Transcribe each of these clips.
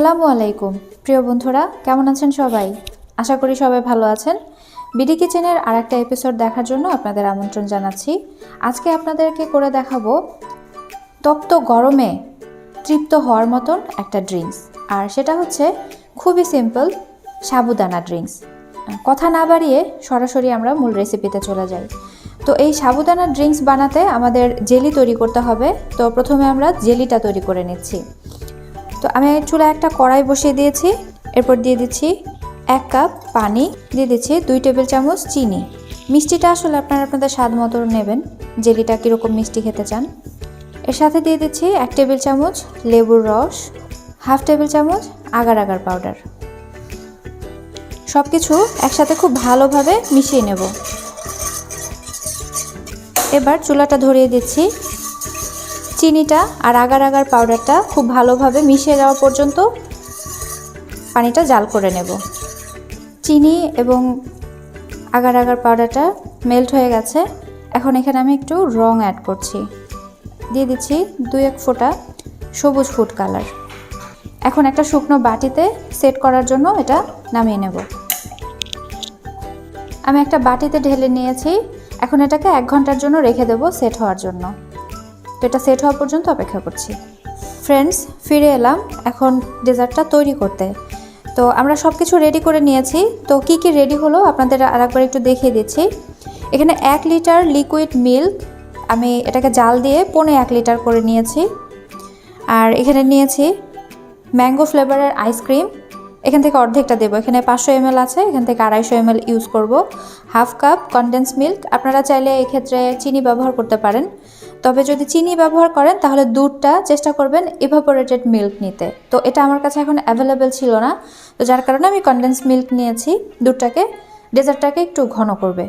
আসসালামু আলাইকুম প্রিয় বন্ধুরা, কেমন আছেন সবাই? আশা করি সবাই ভালো আছেন। বিডি কিচেনের আরেকটা এপিসোড দেখার জন্য আপনাদের আমন্ত্রণ জানাচ্ছি। আজকে আপনাদেরকে করে দেখাবো তপ্ত গরমে তৃপ্ত হওয়ার মতন একটা ড্রিঙ্কস, আর সেটা হচ্ছে খুবই সিম্পল সাবুদানা ড্রিঙ্কস। কথা না বাড়িয়ে সরাসরি আমরা মূল রেসিপিতে চলে যাই। তো এই সাবুদানা ড্রিঙ্কস বানাতে আমাদের জেলি তৈরি করতে হবে। তো প্রথমে আমরা জেলিটা তৈরি করে নিচ্ছি। তো আমি চুলায় একটা কড়াই বসিয়ে দিয়েছি। এরপর দিয়ে দিচ্ছি 1 কাপ পানি, দিয়ে দিচ্ছি 2 টেবিল চামচ চিনি। মিষ্টিটা আসলে আপনাদের স্বাদ মতো নেবেন, জেলিটা কীরকম মিষ্টি খেতে চান। এর সাথে দিয়ে দিচ্ছি 1 টেবিল চামচ লেবুর রস, 1/2 টেবিল চামচ আগার আগার পাউডার। সব কিছু একসাথে খুব ভালোভাবে মিশিয়ে নেব। এবার চুলাটা ধরিয়ে দিচ্ছি। চিনিটা আর আগার আগার পাউডারটা খুব ভালোভাবে মিশিয়ে যাওয়া পর্যন্ত পানিটা জাল করে নেব। চিনি এবং আগার আগার পাউডারটা মেল্ট হয়ে গেছে। এখন এখানে আমি একটু রং অ্যাড করছি। দিয়ে দিচ্ছি 2-1 ফোঁটা সবুজ ফুড কালার। এখন একটা শুকনো বাটিতে সেট করার জন্য এটা নামিয়ে নেব। আমি একটা বাটিতে ঢেলে নিয়েছি। এখন এটাকে 1 ঘন্টার জন্য রেখে দেব সেট হওয়ার জন্য। তো এটা সেট হওয়া পর্যন্ত অপেক্ষা করছি। ফ্রেন্ডস, ফিরে এলাম এখন ডেজার্টটা তৈরি করতে। তো আমরা সব কিছু রেডি করে নিয়েছি। তো কি কি রেডি হলো আপনাদের আরেকবার একটু দেখিয়ে দিচ্ছি। এখানে 1 লিটার লিকুইড মিল্ক, আমি এটাকে জাল দিয়ে 1.5 লিটার করে নিয়েছি। আর এখানে নিয়েছি ম্যাঙ্গো ফ্লেভারের আইসক্রিম। এখান থেকে অর্ধেকটা দেবো। এখানে 500 ml আছে, এখান থেকে 250 ml ইউজ করব। 1/2 কাপ কনডেন্স মিল্ক। আপনারা চাইলে এক্ষেত্রে চিনি ব্যবহার করতে পারেন, তবে যদি চিনি ব্যবহার করেন তাহলে দুধটা চেষ্টা করবেন ইভাপোরেটেড মিল্ক নিতে। তো এটা আমার কাছে এখন অ্যাভেলেবেল ছিল না, তো যার কারণে আমি কনডেন্স মিল্ক নিয়েছি। দুধটাকে ডেজার্টটাকে একটু ঘন করবে।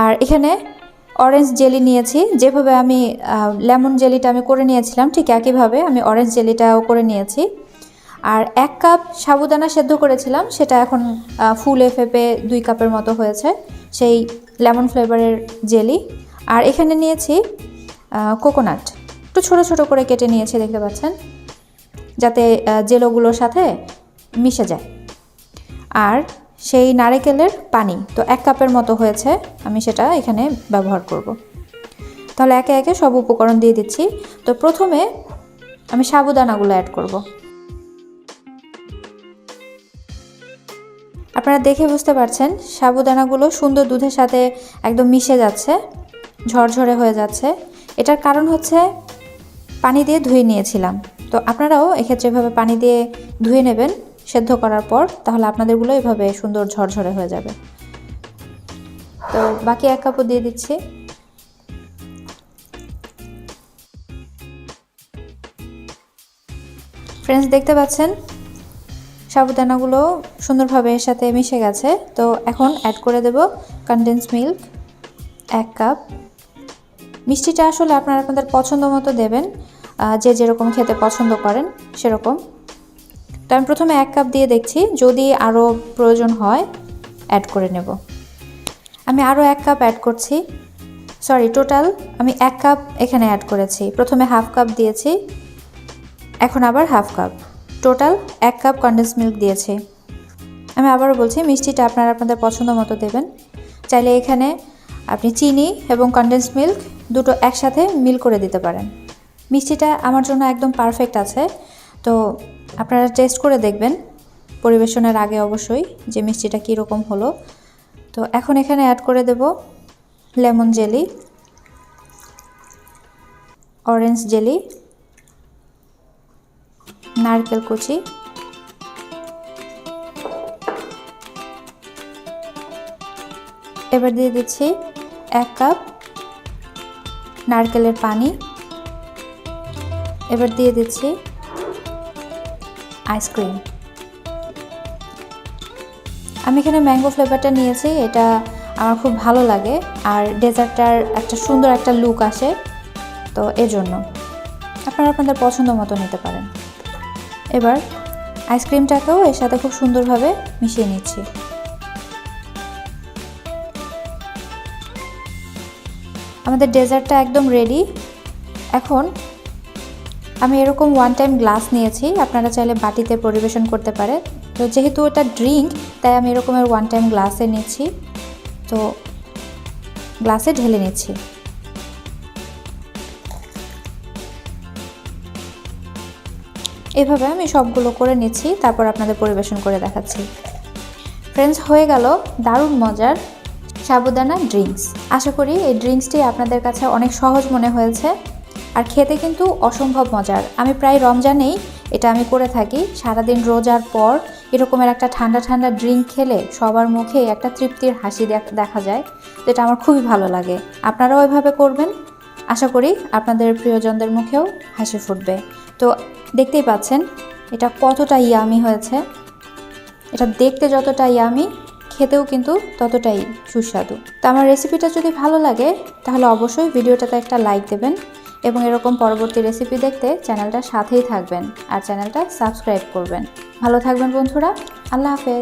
আর এখানে অরেঞ্জ জেলি নিয়েছি। যেভাবে আমি লেমন জেলিটা আমি করে নিয়েছিলাম ঠিক একইভাবে আমি অরেঞ্জ জেলিটাও করে নিয়েছি। আর 1 কাপ সাবুদানা সেদ্ধ করেছিলাম, সেটা এখন ফুলে ফেপে 2 কাপের মতো হয়েছে সেই লেমন ফ্লেভারের জেলি। আর এখানে নিয়েছি কোকোনাট, একটু ছোটো ছোটো করে কেটে নিয়েছি, দেখতে পাচ্ছেন, যাতে জেলোগুলোর সাথে মিশে যায়। আর সেই নারকেলের পানি, তো 1 কাপের মতো হয়েছে, আমি সেটা এখানে ব্যবহার করব। তাহলে একে একে সব উপকরণ দিয়ে দিচ্ছি। তো প্রথমে আমি সাবুদানাগুলো অ্যাড করব। আপনারা দেখে বুঝতে পারছেন সাবুদানাগুলো সুন্দর দুধের সাথে একদম মিশে যাচ্ছে, ঝরঝরে হয়ে যাচ্ছে। এটার কারণ হচ্ছে পানি দিয়ে ধুয়ে নিয়েছিলাম। তো আপনারাও এক্ষেত্রে এভাবে পানি দিয়ে ধুয়ে নেবেন সেদ্ধ করার পর, তাহলে আপনাদেরগুলো এভাবে সুন্দর ঝরঝরে হয়ে যাবে। তো বাকি 1 কাপও দিয়ে দিচ্ছি। ফ্রেন্ডস, দেখতে পাচ্ছেন সাবুদানাগুলো সুন্দরভাবে এর সাথে মিশে গেছে। তো এখন অ্যাড করে দেব কনডেন্স মিল্ক 1 কাপ। মিষ্টিটা আসলে আপনাদের পছন্দ মতো দেবেন, যে যেরকম খেতে পছন্দ করেন সেরকম। তো আমি প্রথমে 1 কাপ দিয়ে দেখছি, যদি আরও প্রয়োজন হয় অ্যাড করে নেব। আমি আরও 1 কাপ অ্যাড করছি। টোটাল আমি 1 কাপ এখানে অ্যাড করেছি। প্রথমে 1/2 কাপ দিয়েছি, এখন আবার 1/2 cup, total 1 cup condense milk দিয়েছি। আমি আবারও বলছি, মিষ্টিটা আপনাদের পছন্দ মতো দেবেন। চাইলে এখানে আপনি চিনি এবং কনডেন্স মিল্ক দুটো একসাথে মিল করে দিতে পারেন। মিষ্টিটা আমার জন্য একদম পারফেক্ট আছে। তো আপনারা টেস্ট করে দেখবেন পরিবেশনের আগে অবশ্যই যে মিষ্টিটা কীরকম হলো। তো এখন এখানে অ্যাড করে দেব লেমন জেলি, অরেঞ্জ জেলি, নারকেল কুচি, এবার দিয়ে দিচ্ছি 1 কাপ নারকেলের পানি। এবার দিয়ে দিচ্ছি আইসক্রিম। আমি এখানে ম্যাঙ্গো ফ্লেভারটা নিয়েছি, এটা আমার খুব ভালো লাগে আর ডেজার্টটার একটা সুন্দর একটা লুক আসে, তো এজন্য আপনারা আপনাদের পছন্দ মতো নিতে পারেন। এবার আইসক্রিমটাকেও এর সাথে খুব সুন্দরভাবে মিশিয়ে নিচ্ছি। আমাদের ডেজার্টটা একদম রেডি। এখন আমি এরকম ওয়ান টাইম গ্লাস নিয়েছি, আপনারা চাইলে বাটিতে পরিবেশন করতে পারে। তো যেহেতু এটা ড্রিঙ্ক তাই আমি এরকমের ওয়ান টাইম গ্লাসে নিচ্ছি। তো গ্লাসে ঢেলে নিচ্ছি। এভাবে আমি সবগুলো করে নিচ্ছি, তারপর আপনাদের পরিবেশন করে দেখাচ্ছি। ফ্রেন্ডস, হয়ে গেল দারুণ মজার সাবুদানা ড্রিঙ্কস। আশা করি এই ড্রিঙ্কসটি আপনাদের কাছে অনেক সহজ মনে হয়েছে, আর খেতে কিন্তু অসম্ভব মজার। আমি প্রায় রমজানেই এটা আমি করে থাকি। সারাদিন রোজার পর এরকমের একটা ঠান্ডা ঠান্ডা ড্রিঙ্ক খেলে সবার মুখে একটা তৃপ্তির হাসি দেখা যায়, যেটা আমার খুবই ভালো লাগে। আপনারাও এভাবে করবেন, আশা করি আপনাদের প্রিয়জনদের মুখেও হাসি ফুটবে। তো দেখতেই পাচ্ছেন এটা কতটা ইয়ামি হয়েছে। এটা দেখতে যতটা ইয়ামি, খেতেও কিন্তু ততটাই সুস্বাদু। তো আমার রেসিপিটা যদি ভালো লাগে তাহলে অবশ্যই ভিডিওটাতে একটা লাইক দেবেন, এবং এরকম পরবর্তী রেসিপি দেখতে চ্যানেলটার সাথেই থাকবেন আর চ্যানেলটা সাবস্ক্রাইব করবেন। ভালো থাকবেন বন্ধুরা, আল্লাহ হাফেজ।